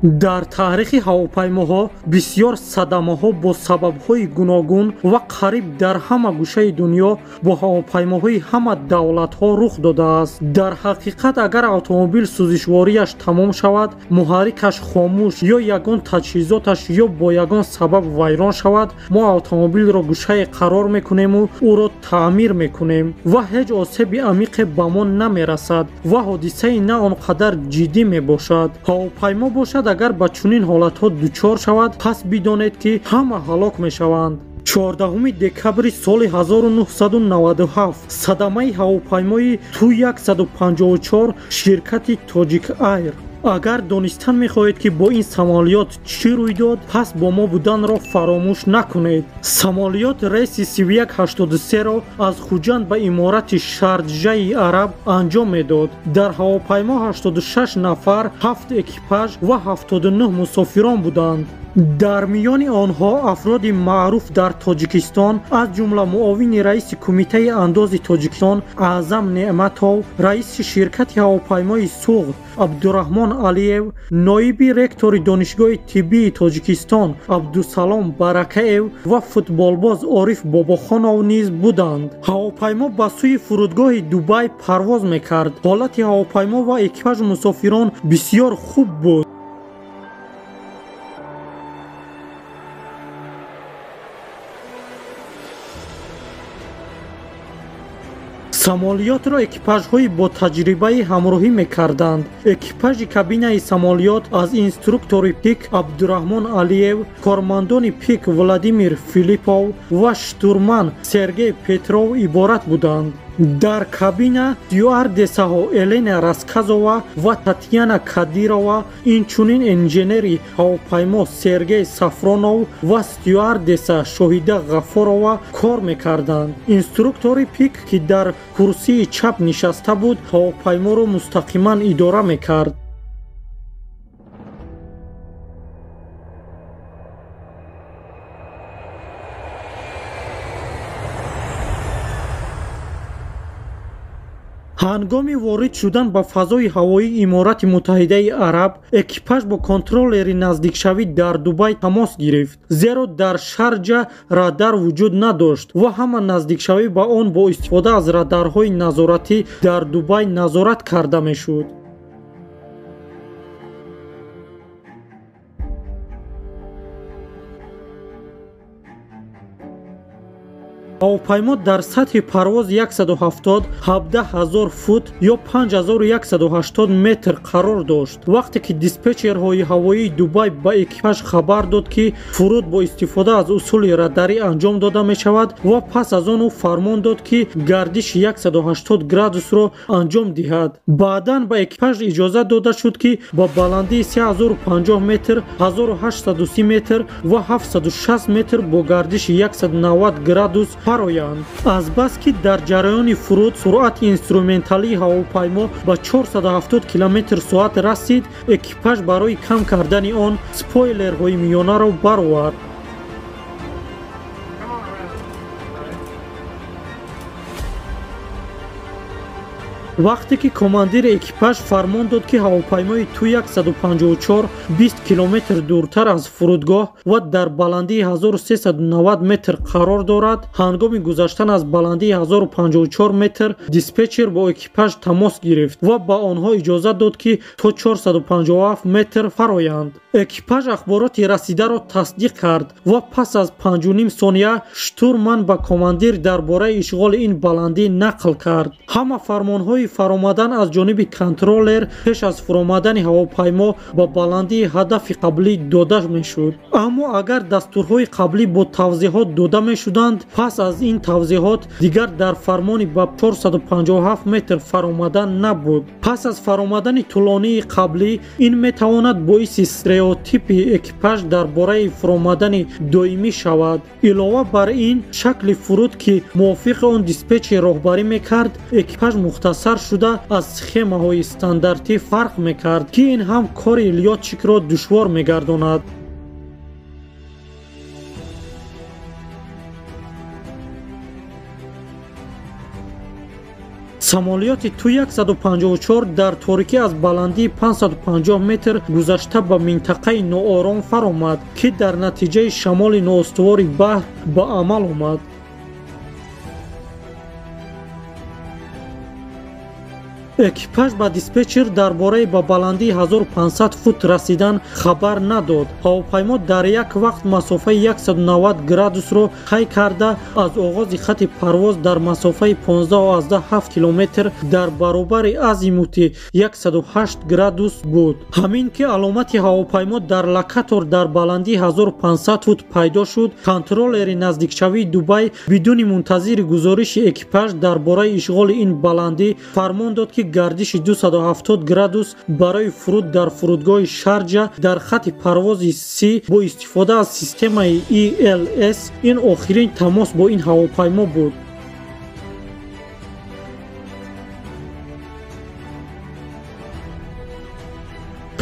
дар таърихи ҳавопаймоҳо бисёр садамаҳо бо сабабҳои гуногун ва қариб дар ҳама гӯшаи дунё бо ҳавопаймоҳои ҳама давлатҳо рух додааст. дар ҳақиқат агар автомобил сӯзишвориаш тамом шавад, муҳаррикаш хомӯш ё ягон таҷҳизоташ ё бо ягон сабаб вайрон шавад, мо автомобилро гӯшае қарор мекунему ӯро таъмир мекунем ва ҳеҷ осеби амиқе ба мо намерасад ва ҳодисаи на он қадар ҷиддӣ мебошад. ҳавопаймо бошад агар ба чунин ҳолатҳо дучор шавад, пас бидонед ки ҳама ҳалок мешаванд. 14 декабри соли 1997 садамаи ҳавопаймои Ту-154 ширкати Тоҷик Айр. агар донистан мехоҳед ки бо ин самолиёт чӣ рӯй дод, пас бо мо буданро фаромӯш накунед. самолиёт рейси 3183-ро аз Хуҷанд ба иморати Шарҷаи Араб анҷом медод. дар ҳавопаймо 86 нафар, 7 экипаж ва 79 мусофирон буданд. дар миёни онҳо афроди маъруф дар Тоҷикистон, аз ҷумла муовини раиси кумитаи андози Тоҷикистон Аъзам Неъматов, раиси ширкати ҳавопаймои Суғд Абдураҳмон Алиев, ноиби ректори донишгоҳи тиббии Тоҷикистон Абдусалом Баракаев ва футболбоз Ориф Бобохонов низ буданд. ҳавопаймо ба сӯи фурудгоҳи Дубай парвоз мекард. ҳолати ҳавопаймо ва экипажу мусофирон бисёр хуб буд. самолиётро экипажҳои бо таҷрибаи ҳамроҳӣ мекарданд. экипажи кабинаи самолиёт аз инструктори пик Абдураҳмон Алиев, кормандони пик Владимир Филиппов ва штурман Сергей Петров иборат буданд. дар кабина стюардесаҳо Елена Расказова ва Татьяна Кадирова, инчунин инженери ҳавопаймо Сергей Сафронов ва стюардеса Шоҳида Ғафорова кор мекарданд. инструктори пик, ки дар курсии чап нишаста буд, ҳавопайморо мустақиман идора мекард. ҳангоми ворид шудан ба фазои ҳавоии Иморати Муттаҳидаи Араб, экипаж бо контроллери наздикшавӣ дар Дубай тамос гирифт, зеро дар Шарҷа радар вуҷуд надошт ва ҳама наздикшавӣ ба он бо истифода аз радарҳои назоратӣ дар Дубай назорат карда мешуд. ҳавопаймо дар сатҳи парвоз 170-17,000 фут ё 5180 метр қарор дошт. вақте ки диспетчерҳои ҳавоии Дубай ба экипаж хабар дод ки фуруд бо истифода аз усули радарӣ анҷом дода мешавад ва пас аз он ӯ фармон дод ки гардиши 180 градусро анҷом диҳад. баъдан ба экипаж иҷозат дода шуд ки ба баландии 3050 метр, 1830 метр ва 760 метр бо гардиши 190 градус пароянд. азбаски дар ҷараёни фуруд суръати инструменталии ҳавопаймо ба 470 км/соат расид, экипаж барои кам кардани он спойлерҳои миёнаро баровард. вақте ки командири экипаж фармон дод ки ҳавопаймои Ту-154 20 километр дуртар аз фурудгоҳ ва дар баландии 1390 метр қарор дорад, ҳангоми гузаштан аз баландии 1054 метр диспетчер бо экипаж тамос гирифт ва ба онҳо иҷозат дод ки то 457 метр фароянд. экипаж ахбороти расидаро тасдиқ кард ва пас аз 5.5 сония штурман ба командир дар бораи ишғоли ин баландӣ нақл кард. ҳама фармонҳои фаромадан аз ҷониби контроллер пеш аз фуромадани ҳавопаймо ба баландии ҳадафи қаблӣ дода мешуд. аммо агар дастурҳои қаблӣ бо тавзеҳот дода мешуданд, пас аз ин тавзеҳот дигар дар фармони ба 457 метр фаромадан набуд. пас аз фаромадани тӯлонии қаблӣ, ин метавонад боиси стереотипи экипаж дар бораи фуромадани доимӣ шавад. илова бар ин, шакли фуруд ки мувофиқи он диспетчер роҳбарӣ мекард, экипаж мухтасар шуда аз схемаҳои стандартӣ фарқ мекард, ки ин ҳам кори лётчикро душвор мегардонад. самолиёти Ту-154 дар торикӣ аз баландии 550 метр гузашта ба минтақаи ноором фаромад, ки дар натиҷаи шамоли ноустувори баҳр ба амал омад. экипаж ба диспетчер дар бораи ба баландии 1500 фут расидан хабар надод. ҳавопаймо дар як вақт масофаи 190 градусро тай карда аз оғози хати парвоз дар масофаи 15,7 километр дар баробари азимути 108 градус буд. ҳамин ки аломати ҳавопаймо дар локатор дар баландии 1500 фут пайдо шуд, контролери наздикшавии Дубай бидуни мунтазири гузориши экипаж дар бораи ишғоли ин баландӣ фармон дод ки гардиши 270 градус барои фуруд дар фурудгоҳи Шарҷа дар хати парвози Си бо истифода аз системаи ELS ин охирин тамос бо ин ҳавопаймо буд.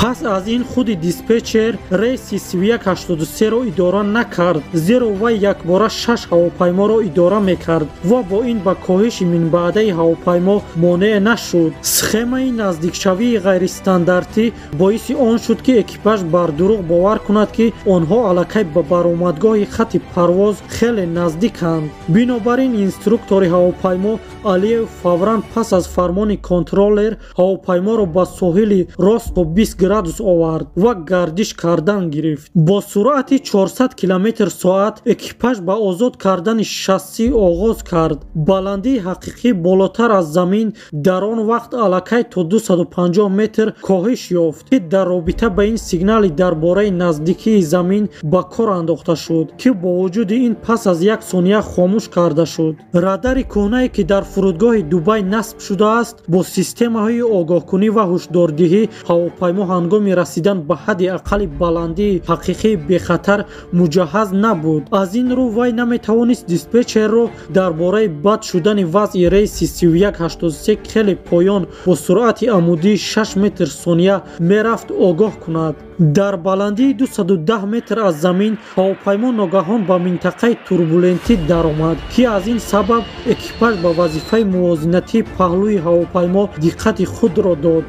пас аз ин худи диспетчер рейси 3183-ро идора накард, зеро вай якбора 6 ҳавопайморо идора мекард ва бо ин ба коҳиши минбаъдаи ҳавопаймо монеъ нашуд. схемаи наздикшавии ғайристандартӣ боиси он шуд ки экипаж бар дурӯғ бовар кунад ки онҳо аллакай ба баромадгоҳи хати парвоз хеле наздиканд. бинобар ин инструктори ҳавопаймо Алиев фавран пас аз фармони контролер ҳавопайморо ба соҳили росто 20 градус овард ва гардиш кардан гирифт. бо суръати 400 км/соат экипаж ба озод кардани шасси оғоз кард. баландии ҳақиқӣ болотар аз замин дар он вақт аллакай то 250 метр коҳиш ёфт, ки дар робита ба ин сигнали дар бораи наздикии замин ба кор андохта шуд, ки бо вуҷуди ин пас аз як сония хомӯш карда шуд. радари кӯҳнае ки дар фурудгоҳи Дубай насб шудааст бо системаҳои огоҳкунӣ ва ҳушдордиҳӣ ҳавопаймо ҳангоми расидан ба ҳадди аққали баландии ҳақиқии бехатар муҷаҳҳаз набуд. аз ин рӯ вай наметавонист диспетчерро дар бораи бад шудани вазъи рейси 3183 хеле поён бо суръати амудии 6 метр сония мерафт огоҳ кунад. дар баландии 210 метр аз замин ҳавопаймо ногаҳон ба минтақаи турбулентӣ даромад, ки аз ин сабаб экипаж ба вазифаи мувозинатии паҳлӯи ҳавопаймо диққати худро дод.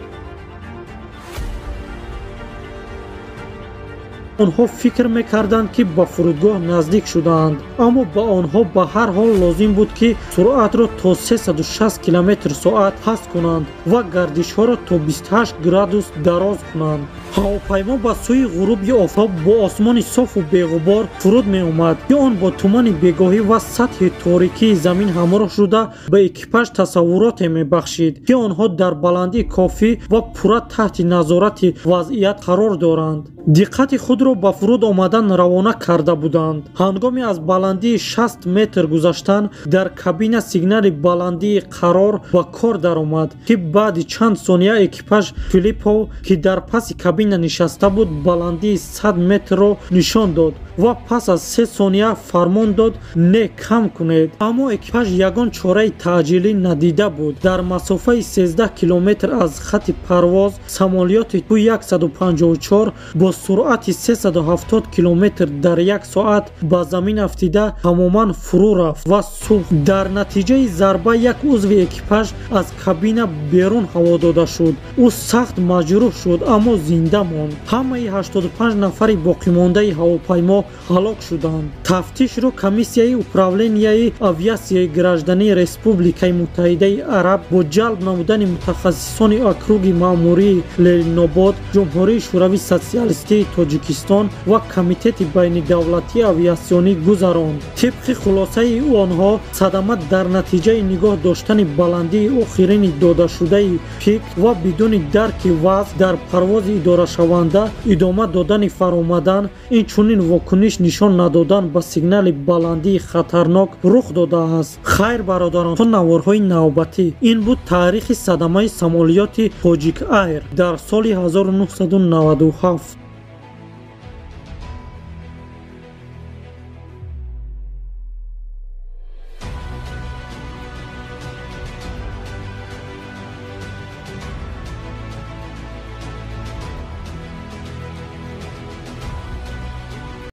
онҳо фикр мекарданд ки ба фурудгоҳ наздик шудаанд, аммо ба онҳо ба ҳар ҳол лозим буд ки суръатро то 360 км/соат паст кунанд ва гардишҳоро то 28 градус дароз кунанд. ҳавопаймо ба сӯи ғуруби офтоб бо осмони софу беғубор фуруд меомад, ки он бо тумани бегоҳӣ ва сатҳи торикии замин ҳамроҳ шуда ба экипаж тасаввуроте мебахшид, ки онҳо дар баландии кофӣ ва пурра таҳти назорати вазъият қарор доранд. диққати худро ба фуруд омадан равона карда буданд. ҳангоми аз баландии 60 метр гузаштан дар кабина сигнали баландии қарор ба кор даромад, ки баъди чанд сония экипаж Филиппов, ки дар паси кабина нишаста буд, баландии 100 метрро нишон дод ва пас аз 3 сония фармон дод не кам кунед. аммо экипаж ягон чораи таъҷилӣ надида буд. дар масофаи 13 километр аз хати парвоз самолиёти Ту-154 бо суръати 370 км дар як соат ба замин афтида тамоман фурӯ рафт ва сӯхт. дар натиҷаи зарба як узви экипаж аз кабина берун ҳаво дода шуд. ӯ сахт маҷрӯҳ шуд, аммо зинда монд. ҳамаи 85 нафари боқимондаи ҳавопаймо ҳалок шуданд. тафтишро комиссияи управленияи авиасияи граждании Республикаи Муттаҳидаи Араб бо ҷалб намудани мутахассисони округи маъмурии Ленинобод, Ҷумҳурии Шӯравии Социалистии Тоҷикистон ва Комитети байнидавлатии авиасионӣ гузаронд. тибқи хулосаи онҳо, садама дар натиҷаи нигоҳ доштани баландии охирини додашудаи пик ва бидуни дарки вазъ дар парвози идорашаванда идома додани фаромадан, инчунин вокуниш нишон надодан ба сигнали баландии хатарнок рух додааст. хайр бародарон, то наворҳои навбатӣ. ин буд таърихи садамаи самолиёти Тоҷик Air дар соли 1997.